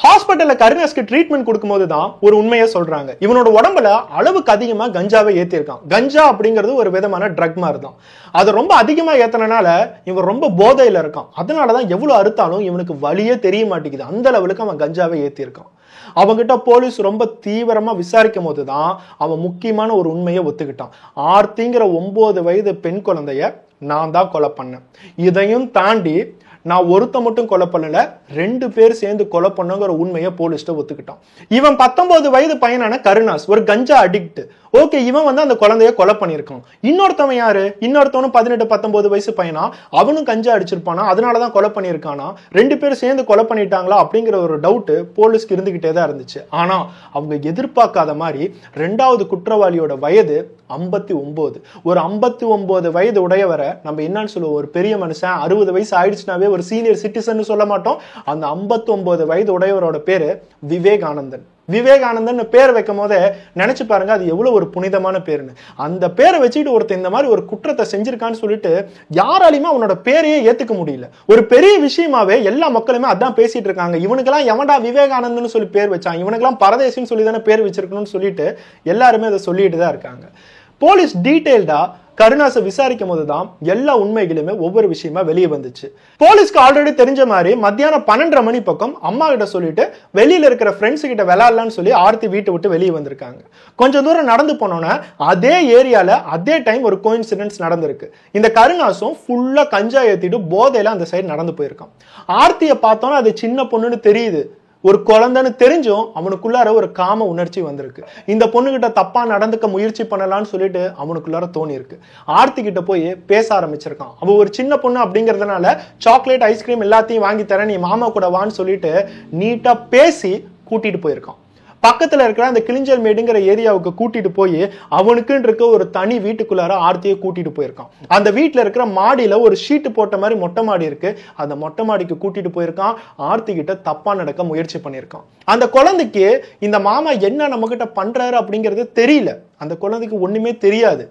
ஹாஸ்பிட்டல்ல கருணாஸ்க்கு ட்ரீட்மெண்ட் கொடுக்கும்போது தான் ஒரு உண்மையை சொல்றாங்க. இவனோட உடம்புல அளவுக்கு அதிகமா கஞ்சாவை ஏத்திருக்கான். கஞ்சா அப்படிங்கிறது ஒரு விதமான ட்ரக் மாதிரி தான். அதை ரொம்ப அதிகமா ஏத்தனால இவன் ரொம்ப போதையில இருக்கான். அதனாலதான் எவ்வளவு அறுத்தாலும் இவனுக்கு வலியே தெரிய மாட்டேங்குது. அந்த லெவலுக்கு அவன் கஞ்சாவை ஏத்திருக்கான். அவங்கிட்ட போலீஸ் ரொம்ப தீவிரமா விசாரிக்கும் போதுதான் அவன் முக்கியமான ஒரு உண்மையை ஒத்துக்கிட்டான். ஆர்த்திங்கிற 9 வயது பெண் குழந்தைய நான் தான் கொலை பண்ணேன். இதையும் தாண்டி நான் ஒருத்த மட்டும் கொலை பண்ணல, 2 பேர் சேர்ந்து கொலை பண்ணங்கிற உண்மையை போலீஸ்ட ஒத்துக்கிட்டான். இவன் 19 வயது பையனான கருணாஸ் ஒரு கஞ்சா அடிக்ட். ஓகே, இவன் வந்து அந்த குழந்தைய கொலை பண்ணியிருக்கான். இன்னொருத்தவன் யாரு? இன்னொருத்தவனும் 18-19 வயசு பையனா, அவனும் கஞ்சா அடிச்சிருப்பானா, அதனாலதான் கொலை பண்ணியிருக்கானா, 2 பேரும் சேர்ந்து கொலை பண்ணிட்டாங்களா அப்படிங்கிற ஒரு டவுட் போலீஸ்க்கு இருந்துகிட்டே தான் இருந்துச்சு. ஆனா அவங்க எதிர்பார்க்காத மாதிரி 2வது குற்றவாளியோட வயது 59. ஒரு 59 வயது உடையவரை நம்ம என்னன்னு சொல்லுவோம், ஒரு பெரிய மனுஷன். 60 வயசு ஆயிடுச்சுனாவே ஒரு சீனியர் சிட்டிசன் சொல்ல மாட்டோம். அந்த 59 வயது உடையவரோட பேரு விவேகானந்தன். விவேகானந்தன் பேர் வைக்கும் போதே நினைச்சு பாருங்க, அது எவ்வளவு ஒரு புனிதமான பேருன்னு. அந்த பேரை வச்சுட்டு ஒருத்தர் இந்த மாதிரி ஒரு குற்றத்தை செஞ்சிருக்கான்னு சொல்லிட்டு யாராலையுமே அவனோட பேரையே ஏத்துக்க முடியல. ஒரு பெரிய விஷயமாவே எல்லா மக்களுமே அதான் பேசிட்டு இருக்காங்க. இவனுக்கெல்லாம் எவன்டா விவேகானந்தன் சொல்லி பேர் வச்சான், இவனுக்கெல்லாம் பரதேசின்னு சொல்லி தானே பேர் வச்சிருக்கணும்னு சொல்லிட்டு எல்லாருமே அதை சொல்லிட்டு தான் இருக்காங்க. போலீஸ் டீடைல்டா கருணாஸை விசாரிக்கும் போதுதான் எல்லா உண்மைகளுமே ஒவ்வொரு விஷயமா வெளியே வந்துச்சு. போலீஸ்க்கு ஆல்ரெடி தெரிஞ்ச மாதிரி மத்தியானம் 12:30 மணி பக்கம் அம்மா கிட்ட சொல்லிட்டு வெளியில இருக்கிற ஃப்ரெண்ட்ஸ் கிட்ட விளையாடலாம்னு சொல்லி ஆர்த்தி வீட்டை விட்டு வெளியே வந்திருக்காங்க. கொஞ்சம் தூரம் நடந்து போனோன்னா அதே ஏரியால அதே டைம் ஒரு கோஇன்சிடென்ஸ் நடந்திருக்கு. இந்த கருணாஸும் ஃபுல்லா கஞ்சா ஏத்திட்டு போதையில அந்த சைடு நடந்து போயிருக்கான். ஆர்த்தியை பார்த்தோன்னா அது சின்ன பொண்ணுன்னு தெரியுது, ஒரு குழந்தைன்னு தெரிஞ்சும் அவனுக்குள்ளார ஒரு காம உணர்ச்சி வந்திருக்கு. இந்த பொண்ணுகிட்ட தப்பா நடந்துக்க முயற்சி பண்ணலாம்னு சொல்லிட்டு அவனுக்குள்ளார தோணி இருக்கு. ஆர்த்தி கிட்ட போய் பேச ஆரம்பிச்சிருக்கான். அவ ஒரு சின்ன பொண்ணு அப்படிங்கறதுனால சாக்லேட் ஐஸ்கிரீம் எல்லாத்தையும் வாங்கி தரேன், நீ மாமா கூட வான்னு சொல்லிட்டு நீட்டா பேசி கூட்டிட்டு போயிருக்கான். பக்கத்துல இருக்கிற அந்த கிளிஞ்சல் மேடுங்கிற ஏரியாவுக்கு கூட்டிட்டு போய் அவனுக்குன்னு இருக்க ஒரு தனி வீட்டுக்குள்ளார ஆர்த்தியை கூட்டிட்டு போயிருக்கான். அந்த வீட்டுல இருக்கிற மாடியில ஒரு ஷீட்டு போட்ட மாதிரி மொட்டை மாடி இருக்கு, அந்த மொட்டை மாடிக்கு கூட்டிட்டு போயிருக்கான். ஆர்த்தி கிட்ட தப்பா நடக்க முயற்சி பண்ணியிருக்கான். அந்த குழந்தைக்கு இந்த மாமா என்ன நம்ம கிட்ட பண்றாரு அப்படிங்கிறது தெரியல. அந்த குழந்தைக்கு ஒண்ணுமே தெரியாது.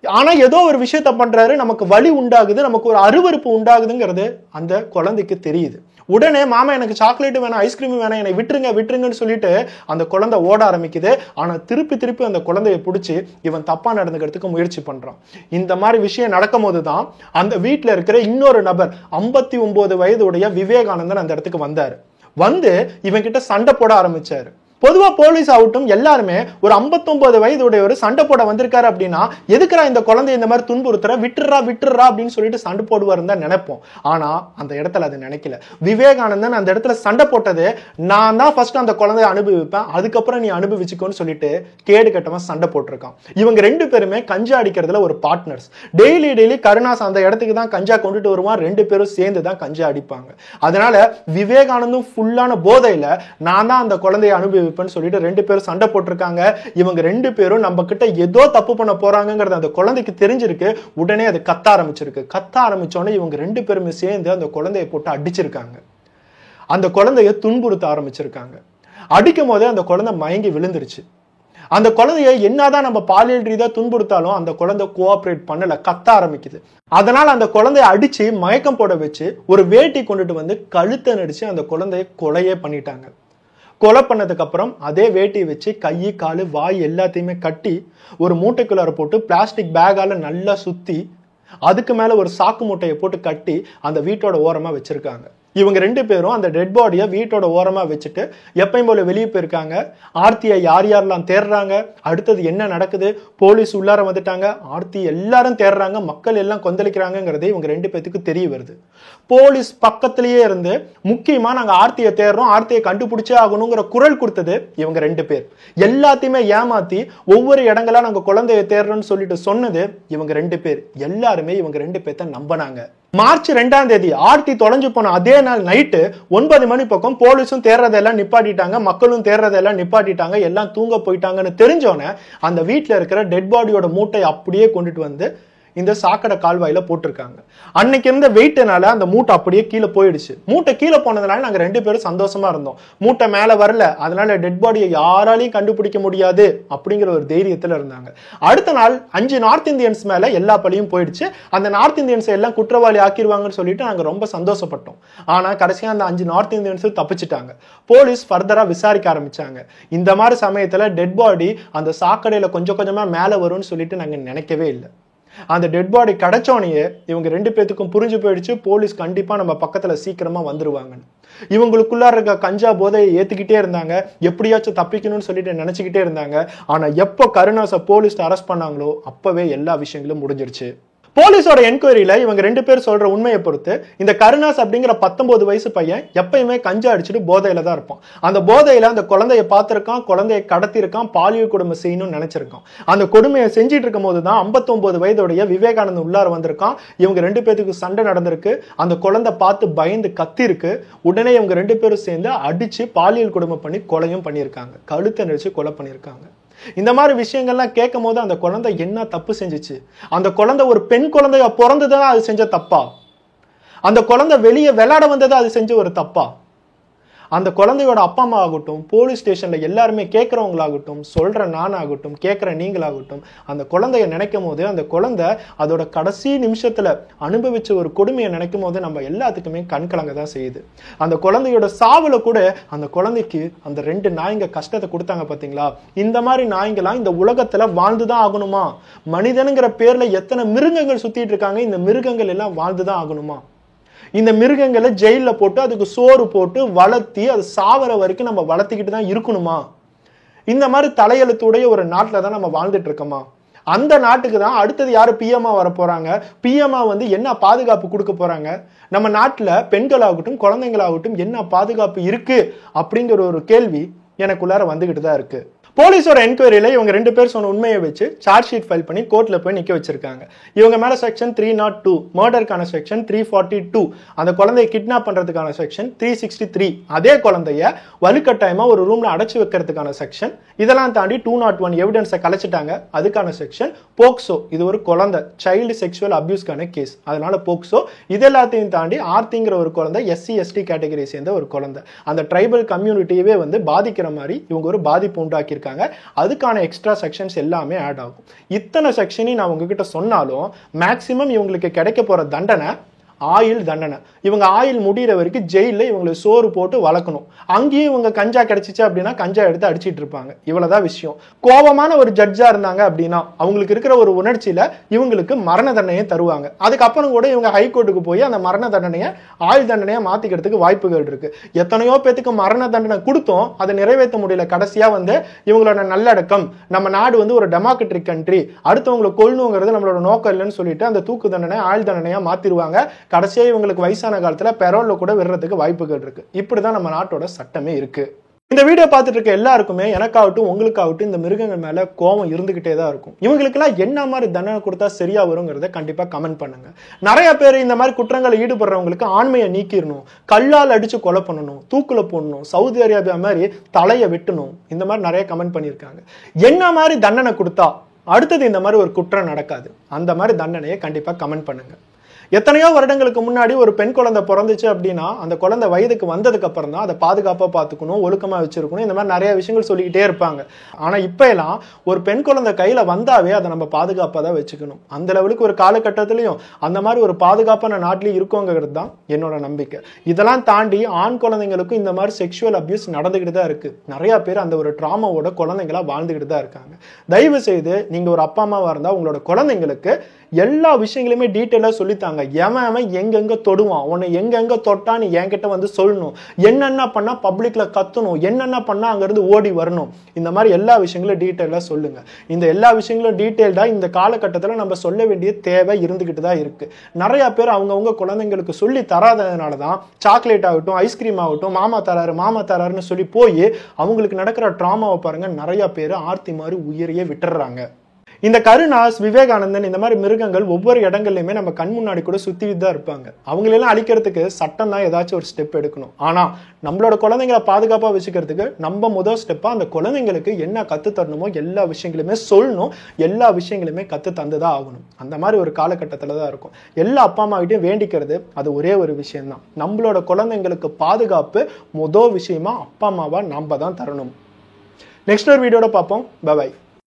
ஆனா ஏதோ ஒரு விஷயத்த பண்றாரு, நமக்கு வலி உண்டாகுது, நமக்கு ஒரு அருவருப்பு உண்டாகுதுங்கிறது அந்த குழந்தைக்கு தெரியுது. உடனே மாமா எனக்கு சாக்லேட் வேணாம், ஐஸ்கிரீம் வேணாம், என்னை விட்டுருங்க விட்டுருங்கன்னு சொல்லிட்டு அந்த குழந்தை ஓட ஆரம்பிக்குது. ஆனா திருப்பி அந்த குழந்தைய பிடிச்சி இவன் தப்பா நடந்துக்கிறதுக்கு முயற்சி பண்றான். இந்த மாதிரி விஷயம் நடக்கும் போதுதான் அந்த வீட்டுல இருக்கிற இன்னொரு நபர் 59 வயதுடைய விவேகானந்தன் அந்த இடத்துக்கு வந்தாரு. வந்து இவன் கிட்ட சண்டை போட ஆரம்பிச்சாரு. பொதுவா போலீஸ் ஆகட்டும் எல்லாருமே ஒரு 59 வயதுடைய சண்டை போட வந்திருக்காரு அப்படின்னா எதுக்குறா இந்த குழந்தை இந்த மாதிரி துன்புறுத்துற, விட்டுறா அப்படின்னு சொல்லிட்டு சண்டை போடுவாருன்னு தான் நினைப்போம். ஆனா அந்த இடத்துல அது நினைக்கல. விவேகானந்தன் அந்த இடத்துல சண்டை போட்டது, நான் தான் ஃபர்ஸ்ட் அந்த குழந்தைய அனுபவிப்பேன், அதுக்கப்புறம் நீ அனுபவிச்சுக்கோன்னு சொல்லிட்டு கேடு கட்டமா சண்டை போட்டிருக்கான். இவங்க 2 பேருமே கஞ்சா அடிக்கிறதுல ஒரு பார்ட்னர்ஸ். டெய்லி கருணாஸ் அந்த இடத்துக்கு தான் கஞ்சா கொண்டுட்டு வருவான். 2 பேரும் சேர்ந்து தான் கஞ்சா அடிப்பாங்க. அதனால விவேகானந்தும் ஃபுல்லான போதையில நான் தான் அந்த குழந்தைய அனுபவிப்பேன் சொல்லிட்டு 2 பேரும் சண்டை போட்டிருக்காங்க. இவங்க 2 பேரும் நம்ம கிட்ட ஏதோ தப்பு பண்ண போறாங்கிறது அந்த குழந்தைக்கு தெரிஞ்சிருக்கு. உடனே அது கத்த ஆரம்பிச்சிருக்கு. கத்த ஆரம்பிச்சோடனே இவங்க 2 பேருமே சேர்ந்து அந்த குழந்தையை போட்டு அடிச்சிருக்காங்க. அந்த குழந்தைய துன்புறுத்த ஆரம்பிச்சிருக்காங்க. அடிக்கும் போதே அந்த குழந்தை மயங்கி விழுந்துருச்சு. அந்த குழந்தைய என்னதான் நம்ம பாலியல் ரீதியா துன்புறுத்தாலும் அந்த குழந்தை கோஆபரேட் பண்ணல, கத்த ஆரம்பிக்குது. அதனால அந்த குழந்தைய அடிச்சு மயக்கம் போட வச்சு ஒரு வேட்டி கொண்டுட்டு வந்து கழுத்தை நடிச்சு அந்த குழந்தைய கொலையே பண்ணிட்டாங்க. கொலை பண்ணதுக்கு அப்புறம் அதே வேட்டியை வச்சு கை காலு வாய் எல்லாத்தையுமே கட்டி ஒரு மூட்டைக்குள்ளார போட்டு பிளாஸ்டிக் பேக்கால நல்லா சுத்தி அதுக்கு மேல ஒரு சாக்கு மூட்டையை போட்டு கட்டி அந்த வீட்டோட ஓரமா வச்சிருக்காங்க. இவங்க 2 பேரும் அந்த டெட் பாடியை வீட்டோட ஓரமா வச்சுட்டு எப்பயும் போல வெளியே போயிருக்காங்க. ஆர்த்தியை யாரெல்லாம் தேடுறாங்க, அடுத்தது என்ன நடக்குது, போலீஸ் உள்ளார வந்துட்டாங்க, ஆர்த்தி எல்லாரும் தேடுறாங்க, மக்கள் எல்லாம் கொந்தளிக்கிறாங்கிறதே இவங்க 2 பேத்துக்கு தெரிய வருது. போலீஸ் பக்கத்திலேயே இருந்து முக்கியமா நாங்க ஆர்த்தியை தேடுறோம், ஆர்த்தியை கண்டுபிடிச்சே ஆகணுங்கிற குரல் கொடுத்தது இவங்க 2 பேர். எல்லாத்தையுமே ஏமாத்தி ஒவ்வொரு இடங்களா நாங்க குழந்தைய தேடுறோம்னு சொல்லிட்டு சொன்னது இவங்க 2 பேர். எல்லாருமே இவங்க 2 பேர்த்த நம்பினாங்க. மார்ச் 2ஆம் தேதி ஆர்த்தி தொலைஞ்சு போன அதே நாள் நைட்டு 9 மணி பக்கம் போலீஸும் தேடுறதெல்லாம் நிப்பாட்டிட்டாங்க, மக்களும் தேடுறதெல்லாம் நிப்பாட்டிட்டாங்க, எல்லாம் தூங்க போயிட்டாங்கன்னு தெரிஞ்சோன்னே அந்த வீட்டுல இருக்கிற டெட் பாடியோட மூட்டை அப்படியே கொண்டுட்டு வந்து இந்த சாக்கடை கால்வாயில போட்டிருக்காங்க. அன்னைக்கு இருந்த வெயிட்னால அந்த மூட்டை அப்படியே கீழே போயிடுச்சு. மூட்டை கீழே போனதுனால நாங்க 2 பேரும் சந்தோஷமா இருந்தோம். மூட்டை மேல வரல, அதனால டெட் பாடியை யாராலையும் கண்டுபிடிக்க முடியாது அப்படிங்கிற ஒரு தைரியத்துல இருந்தாங்க. அடுத்த நாள் 5 நார்த் இந்தியன்ஸ் மேல எல்லா பழியும் போயிடுச்சு. அந்த நார்த் இந்தியன்ஸ் எல்லாம் குற்றவாளி ஆக்கிடுவாங்கன்னு சொல்லிட்டு நாங்க ரொம்ப சந்தோஷப்பட்டோம். ஆனா கடைசியா அந்த 5 நார்த் இந்தியன்ஸ் தப்பிச்சிட்டாங்க. போலீஸ் ஃபர்தரா விசாரிக்க ஆரம்பிச்சாங்க. இந்த மாதிரி சமயத்துல டெட் பாடி அந்த சாக்கடையில கொஞ்சம் கொஞ்சமா மேல வரும்னு சொல்லிட்டு நாங்க நினைக்கவே இல்லை. அந்த டெட் பாடி கிடைச்சோனையே இவங்க 2 பேத்துக்கும் புரிஞ்சு போயிடுச்சு, போலீஸ் கண்டிப்பா நம்ம பக்கத்துல சீக்கிரமா வந்துருவாங்கன்னு. இவங்களுக்குள்ள இருக்க கஞ்சா போதையை ஏத்துக்கிட்டே இருந்தாங்க, எப்படியாச்சும் தப்பிக்கணும்னு சொல்லிட்டு நினைச்சுக்கிட்டே இருந்தாங்க. ஆனா எப்போ கருணாஸை போலீஸ் அரெஸ்ட் பண்ணாங்களோ அப்பவே எல்லா விஷயங்களும் முடிஞ்சிருச்சு. போலீஸோட என்கொயரியில இவங்க 2 பேர் சொல்ற உண்மையை பொறுத்து இந்த கருணாஸ் அப்படிங்கிற 19 வயசு பையன் எப்பயுமே கஞ்சா அடிச்சுட்டு போதையில தான் இருப்பான். அந்த போதையில அந்த குழந்தைய பார்த்திருக்கான், குழந்தைய கடத்திருக்கான், பாலியல் கொடுமை செய்யணும்னு நினைச்சிருக்கான். அந்த கொடுமையை செஞ்சிட்டு இருக்கும் போதுதான் 59 வயதுடைய விவேகானந்த் உள்ளார வந்திருக்கான். இவங்க 2 பேருக்கு சண்டை நடந்திருக்கு. அந்த குழந்தை பார்த்து பயந்து கத்திருக்கு. உடனே இவங்க 2 பேரும் சேர்ந்து அடிச்சு பாலியல் கொடுமை பண்ணி கொலையும் பண்ணியிருக்காங்க. கழுத்தை நெரிச்சு கொலை பண்ணியிருக்காங்க. இந்த மாதிரி விஷயங்கள்லாம் கேட்கும் போது அந்த குழந்தை என்ன தப்பு செஞ்சுச்சு? அந்த குழந்தை ஒரு பெண் குழந்தையா பிறந்ததுதான் அது செஞ்ச தப்பா? அந்த குழந்தை வெளியே விளையாட வந்ததா அது செஞ்ச ஒரு தப்பா? அந்த குழந்தையோட அப்பா அம்மா ஆகட்டும், போலீஸ் ஸ்டேஷன்ல எல்லாருமே கேட்கறவங்களாகட்டும், சொல்ற நானாகட்டும், கேட்கிற நீங்களாகட்டும், அந்த குழந்தைய நினைக்கும் போது அந்த குழந்தை அதோட கடைசி நிமிஷத்துல அனுபவிச்ச ஒரு கொடுமையை நினைக்கும் போது நம்ம எல்லாத்துக்குமே கண்கலங்க தான் செய்யுது. அந்த குழந்தையோட சாவுல கூட அந்த குழந்தைக்கு அந்த 2 நாய்ங்க கஷ்டத்தை கொடுத்தாங்க பாத்தீங்களா? இந்த மாதிரி நாய்ங்களாம் இந்த உலகத்துல வாழ்ந்துதான் ஆகணுமா? மனிதனுங்கிற பேர்ல எத்தனை மிருகங்கள் சுத்திட்டு இருக்காங்க. இந்த மிருகங்கள் எல்லாம் வாழ்ந்துதான் ஆகணுமா? இந்த மிருகங்களை ஜெயில போட்டு அதுக்கு சோறு போட்டு வளர்த்தி அது சாவர வரைக்கும் நம்ம வளர்த்திக்கிட்டு தான் இருக்கணுமா? இந்த மாதிரி தலையெழுத்துடைய ஒரு நாட்டில தான் நம்ம வாழ்ந்துட்டு இருக்கோமா? அந்த நாட்டுக்கு தான் அடுத்தது யாரு பிஎம்ஆ வர போறாங்க? பிஎம்ஆ வந்து என்ன பாதுகாப்பு கொடுக்க போறாங்க? நம்ம நாட்டுல பெண்களாகட்டும் குழந்தைங்களாகட்டும் என்ன பாதுகாப்பு இருக்கு அப்படிங்கிற ஒரு கேள்வி எனக்குள்ளார வந்துகிட்டு தான் இருக்கு. போலீஸோட என்கொயரியில இவங்க 2 பேர் சொன்ன உண்மையை வச்சு சார்ஜ் ஷீட் ஃபைல் பண்ணி கோர்ட்ல போய் நிக்க வச்சிருக்காங்க. இவங்க மேல செக்ஷன் 302, மர்டருக்கான செக்ஷன் 342, அந்த குழந்தையை கிட்னாப் பண்றதுக்கான செக்ஷன் 363, அதே குழந்தைய வலுக்கட்டாயமா ஒரு ரூம்ல அடைச்சு வைக்கிறதுக்கான செக்ஷன், இதெல்லாம் தாண்டி 201 எவிடன்ஸை கலைச்சிட்டாங்க, அதுக்கான செக்ஷன், போக்சோ, இது ஒரு குழந்தை சைல்டு செக்ஷுவல் அபியூஸ்க்கான கேஸ், அதனால போக்சோ, இது எல்லாத்தையும் தாண்டி ஆர்த்திங்கிற ஒரு குழந்தை எஸ்சி எஸ்டி கேட்டகரியை சேர்ந்த ஒரு குழந்தை, அந்த ட்ரைபல் கம்யூனிட்டியவே வந்து பாதிக்கிற மாதிரி இவங்க ஒரு பாதிப்பு உண்டாக்கி அதுக்கான எக்ஸ்ட்ரா செக்ஷன்ஸ் எல்லாமே ஆட் ஆகும். இத்தனை செக்ஷனையும் நான் உங்ககிட்ட சொன்னாலும் மேக்சிமம் இவங்களுக்கு கிடைக்க போற தண்டனை ஆயுள் தண்டனை. இவங்க ஆயுள் முடிகிற வரைக்கும் ஜெயில இவங்களுக்கு சோறு போட்டு வளர்க்கணும். அங்கேயும் இவங்க கஞ்சா கிடைச்சிச்சு அப்படின்னா கஞ்சா எடுத்து அடிச்சிட்டு இருப்பாங்க. இவ்வளவுதான் விஷயம். கோபமான ஒரு ஜட்ஜா இருந்தாங்க அப்படின்னா அவங்களுக்கு இருக்கிற ஒரு உணர்ச்சியில இவங்களுக்கு மரண தண்டனையை தருவாங்க. அதுக்கப்புறம் கூட இவங்க ஹைகோர்ட்டுக்கு போய் அந்த மரண தண்டனையை ஆயுள் தண்டனையை மாத்திக்கிறதுக்கு வாய்ப்புகள் இருக்கு. எத்தனையோ பேத்துக்கு மரண தண்டனை கொடுத்தோம், அதை நிறைவேற்ற முடியல. கடைசியா வந்து இவங்களோட நல்லடக்கம், நம்ம நாடு வந்து ஒரு டெமோக்ராட்டிக் கண்ட்ரி, அடுத்தவங்களை கொல்லணுங்கிறது நம்மளோட நோக்கம் இல்லைன்னு சொல்லிட்டு அந்த தூக்கு தண்டனை ஆயுள் தண்டனையா மாத்திருவாங்க. கடைசியா இவங்களுக்கு வயசான காலத்துல பெரோல்ல கூட விடுறதுக்கு வாய்ப்புகள் இருக்கு. இப்படிதான் நம்ம நாட்டோட சட்டமே இருக்கு. இந்த வீடியோ பார்த்துட்டு இருக்க எல்லாருக்குமே எனக்காகட்டும் உங்களுக்காகட்டும் இந்த மிருகங்கள் மேல கோபம் இருந்துகிட்டே தான் இருக்கும். இவங்களுக்கு எல்லாம் என்ன மாதிரி தண்டனை கொடுத்தா சரியா வருங்கிறத கண்டிப்பா கமெண்ட் பண்ணுங்க. நிறைய பேர் இந்த மாதிரி குற்றங்களை ஈடுபடுறவங்களுக்கு ஆண்மையை நீக்கிடணும், கல்லால் அடிச்சு கொலை பண்ணணும், தூக்குல போடணும், சவுதி அரேபியா மாதிரி தலையை வெட்டணும், இந்த மாதிரி நிறைய கமெண்ட் பண்ணியிருக்காங்க. என்ன மாதிரி தண்டனை கொடுத்தா அடுத்தது இந்த மாதிரி ஒரு குற்றம் நடக்காது, அந்த மாதிரி தண்டனையை கண்டிப்பா கமெண்ட் பண்ணுங்க. எத்தனையோ வருடங்களுக்கு முன்னாடி ஒரு பெண் குழந்தை பிறந்துச்சு அப்படின்னா அந்த குழந்தை வயதுக்கு வந்ததுக்கு அப்புறம் தான் அதை பாதுகாப்பா பார்த்துக்கணும், ஒழுக்கமா வச்சிருக்கணும், இந்த மாதிரி நிறைய விஷயங்கள் சொல்லிக்கிட்டே இருப்பாங்க. ஆனா இப்ப எல்லாம் ஒரு பெண் குழந்தை கையில வந்தாவே அதை நம்ம பாதுகாப்பா தான் வச்சுக்கணும். அந்த லெவலுக்கு ஒரு காலகட்டத்திலையும் அந்த மாதிரி ஒரு பாதுகாப்பான நாட்டிலையும் இருக்கோங்கிறது தான் என்னோட நம்பிக்கை. இதெல்லாம் தாண்டி ஆண் குழந்தைங்களுக்கும் இந்த மாதிரி செக்ஷுவல் அபியூஸ் நடந்துகிட்டு தான் இருக்கு. நிறைய பேர் அந்த ஒரு டிராமாவோட குழந்தைங்களா வாழ்ந்துகிட்டு தான் இருக்காங்க. தயவு செய்து நீங்க ஒரு அப்பா அம்மாவா இருந்தா உங்களோட குழந்தைங்களுக்கு எல்லா விஷயங்களுமே டீட்டெயிலா சொல்லித்தாங்க. எவன் எங்கெங்க தொடுவான், உன்னை எங்கெங்க தொட்டான்னு என்கிட்ட வந்து சொல்லணும், என்னென்ன பண்ணா பப்ளிக்ல கத்தணும், என்னென்ன பண்ணா அங்க இருந்து ஓடி வரணும், இந்த மாதிரி எல்லா விஷயங்களும் டீட்டெயிலா சொல்லுங்க. இந்த எல்லா விஷயங்களும் டீட்டெயில்டா இந்த காலகட்டத்தில் நம்ம சொல்ல வேண்டிய தேவை இருந்துகிட்டு தான் இருக்கு. நிறைய பேர் அவங்கவுங்க குழந்தைங்களுக்கு சொல்லி தராததுனாலதான் சாக்லேட் ஆகட்டும், ஐஸ்கிரீம் ஆகட்டும், மாமா தராருன்னு சொல்லி போய் அவங்களுக்கு நடக்கிற டிராமாவை பாருங்க, நிறைய பேர் ஆர்த்தி மாதிரி உயிரையே விட்டுறாங்க. இந்த கருணாஸ், விவேகானந்தன், இந்த மாதிரி மிருகங்கள் ஒவ்வொரு இடங்கள்லயுமே நம்ம கண் முன்னாடி கூட சுத்திட்டு தான் இருப்பாங்க. அவங்களெல்லாம் அழிக்கிறதுக்கு சட்டம் தான் ஏதாச்சும் ஒரு ஸ்டெப் எடுக்கணும். ஆனா நம்மளோட குழந்தைங்களை பாதுகாப்பா வச்சுக்கிறதுக்கு நம்ம முதல் ஸ்டெப்பா அந்த குழந்தைங்களுக்கு என்ன கத்து தரணுமோ எல்லா விஷயங்களுமே சொல்லணும், எல்லா விஷயங்களுமே கத்து தந்துதான் ஆகணும். அந்த மாதிரி ஒரு காலகட்டத்துல தான் இருக்கும். எல்லா அப்பா அம்மா கிட்டையும் வேண்டிக்கிறது அது ஒரே ஒரு விஷயம் தான், நம்மளோட குழந்தைங்களுக்கு பாதுகாப்பு முதல் விஷயமா அப்பா அம்மாவா நாம தான் தரணும். நெக்ஸ்ட் ஒரு வீடியோட பார்ப்போம். பை.